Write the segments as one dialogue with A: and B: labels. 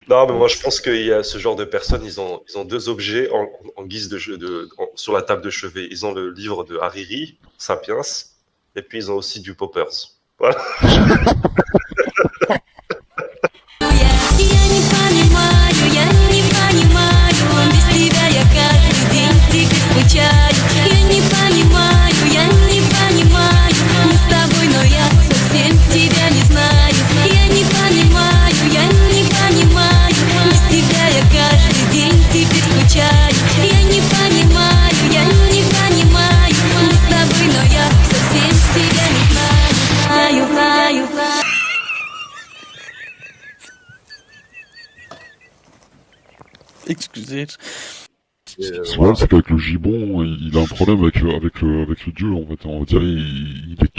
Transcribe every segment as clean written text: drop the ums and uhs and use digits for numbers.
A: Non, mais
B: Donc,
A: moi je pense qu'il y a ce genre de personnes, ils ont deux objets en guise sur la table de chevet. Ils ont le livre de Hariri, Sapiens, et puis ils ont aussi du Poppers. Voilà.
C: Я не понимаю, я не понимаю, без тебя я каждый день теперь скучаю. Я не понимаю, мы с тобой, но я совсем тебя не знаю. Я не понимаю, без тебя я каждый день теперь скучаю. Я не понимаю, мы с тобой, но я совсем тебя не знаю.
D: Excusez.
A: Et,
B: ce qui est vrai,
A: voilà.
B: c'est qu'avec le gibon, il a un problème avec le dieu, en fait. On va dire, il est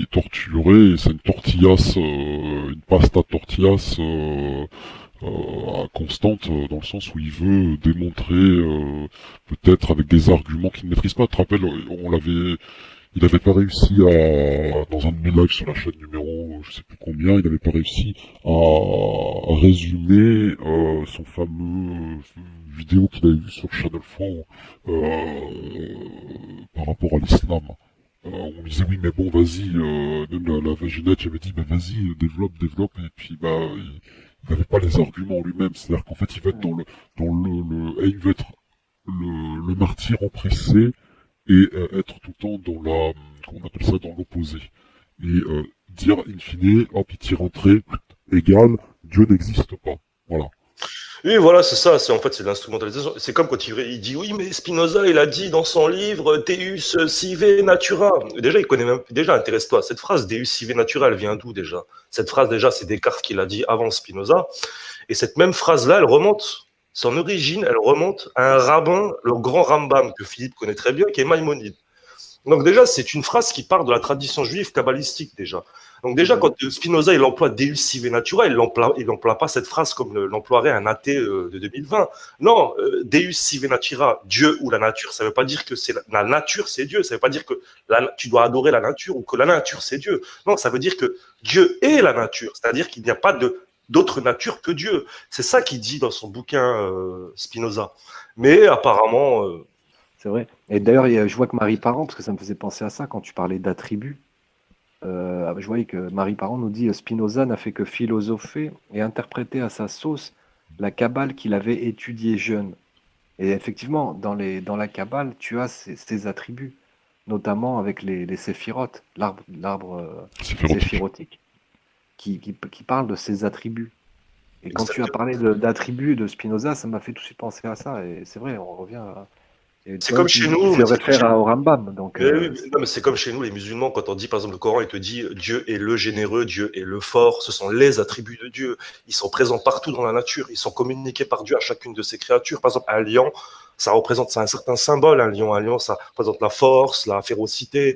B: torturé, et c'est une tortillasse, une pasta tortillas, constante, dans le sens où il veut démontrer, peut-être avec des arguments qu'il ne maîtrise pas. Tu te rappelles, il avait pas réussi dans un de mes lives sur la chaîne numéro, je sais plus combien, il avait pas réussi à résumer son fameux vidéo qu'il a eu sur Channel 4 par rapport à l'islam. On disait oui mais bon vas-y, même la vaginette j'avais dit bah vas-y développe et puis il n'avait pas les arguments lui-même, c'est-à-dire qu'en fait il veut être il veut être le martyr oppressé et être tout le temps comment on appelle ça, dans l'opposé. Et dire, in fine, hop, il tire un trait, égal, Dieu n'existe pas. Voilà.
A: Oui, voilà, c'est ça. C'est l'instrumentalisation. C'est comme quand il dit oui, mais Spinoza, il a dit dans son livre Deus sive natura. Déjà, il connaît même. Déjà, intéresse-toi. Cette phrase Deus sive natura, elle vient d'où déjà? Cette phrase, déjà, c'est Descartes qui l'a dit avant Spinoza. Et cette même phrase-là, elle remonte. Son origine, elle remonte à un rabbin, le grand Rambam, que Philippe connaît très bien, qui est Maïmonide. Donc déjà, c'est une phrase qui part de la tradition juive kabbalistique déjà. Donc déjà, quand Spinoza il emploie Deus sive natura, il n'emploie pas cette phrase comme l'emploierait un athée de 2020. Non, Deus sive natura, Dieu ou la nature, ça ne veut pas dire que c'est la nature, c'est Dieu. Ça ne veut pas dire que tu dois adorer la nature ou que la nature, c'est Dieu. Non, ça veut dire que Dieu est la nature. C'est-à-dire qu'il n'y a pas d'autre nature que Dieu. C'est ça qu'il dit dans son bouquin Spinoza. Mais apparemment...
E: C'est vrai. Et d'ailleurs, je vois que Marie Parent, parce que ça me faisait penser à ça quand tu parlais d'attributs, je voyais que Marie Parent nous dit Spinoza n'a fait que philosopher et interpréter à sa sauce la Kabbale qu'il avait étudiée jeune. Et effectivement, dans la Kabbale, tu as ces attributs, notamment avec les séphirotes, l'arbre séphirotique, qui parle de ces attributs. Et quand tu as parlé d'attributs de Spinoza, ça m'a fait tout de suite penser à ça. Et c'est vrai, on revient à...
A: C'est comme chez nous.
E: Tu réfères au Rambam. Donc,
A: non, mais c'est comme chez nous, les musulmans, quand on dit, par exemple, le Coran, il te dit Dieu est le généreux, Dieu est le fort, ce sont les attributs de Dieu. Ils sont présents partout dans la nature, ils sont communiqués par Dieu à chacune de ses créatures. Par exemple, un lion, c'est un certain symbole, un lion, ça représente la force, la férocité.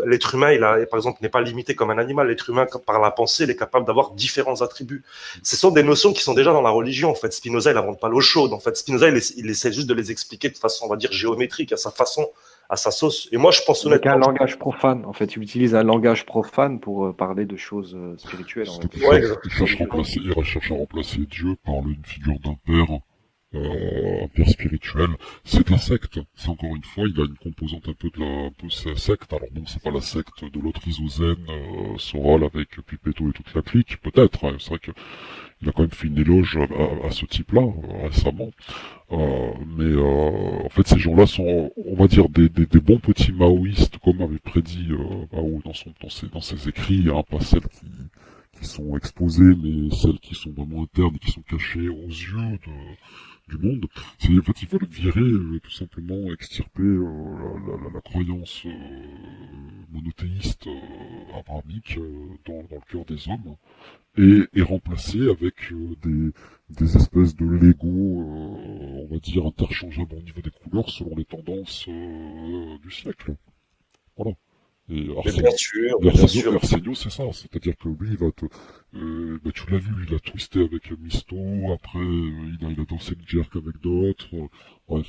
A: L'être humain, par exemple, n'est pas limité comme un animal. L'être humain, par la pensée, il est capable d'avoir différents attributs. Ce sont des notions qui sont déjà dans la religion, en fait. Spinoza, il n'invente pas l'eau chaude, en fait. Spinoza, il essaie juste de les expliquer de façon, on va dire, géométrique, à sa façon, à sa sauce. Et moi, je pense honnêtement...
E: Avec un langage profane, en fait. Il utilise un langage profane pour parler de choses spirituelles.
B: Il recherche à remplacer Dieu par une figure d'un père, un père spirituel. C'est de la secte. C'est encore une fois, il a une composante un peu secte. Alors bon, c'est pas la secte de l'autre isozène, Soral avec Pipetto et toute la clique, peut-être. Hein. C'est vrai que il a quand même fait une éloge à ce type-là, récemment. Mais en fait, ces gens-là sont, on va dire, des bons petits maoïstes, comme avait prédit Mao dans ses écrits, hein, pas celles qui sont exposées, mais celles qui sont vraiment internes et qui sont cachées aux yeux du monde. En fait, ils veulent virer, tout simplement, extirper la croyance monothéiste abrahamique dans le cœur des hommes, et remplacer avec des espèces de Lego, on va dire, interchangeables au niveau des couleurs selon les tendances du siècle. Voilà. Et
A: bien sûr.
B: Arsenio, c'est ça. C'est-à-dire que lui, il va te... tu l'as vu, il a twisté avec Misto, après, il a dansé le jerk avec d'autres. Bref.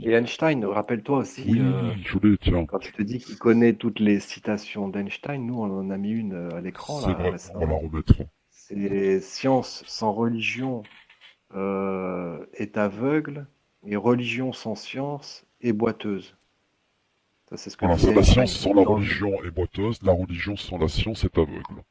E: Et Einstein, rappelle-toi aussi,
B: oui, je l'ai, tiens.
E: quand tu te dis qu'il connaît toutes les citations d'Einstein, nous, on en a mis une à l'écran.
B: C'est vrai, on va la remettre.
E: c'est science sans religion est aveugle, et religion sans science est boiteuse. Ça, c'est ce que
B: Voilà,
E: disait
B: la science
E: Einstein.
B: sans la religion est boiteuse, la religion sans la science est aveugle.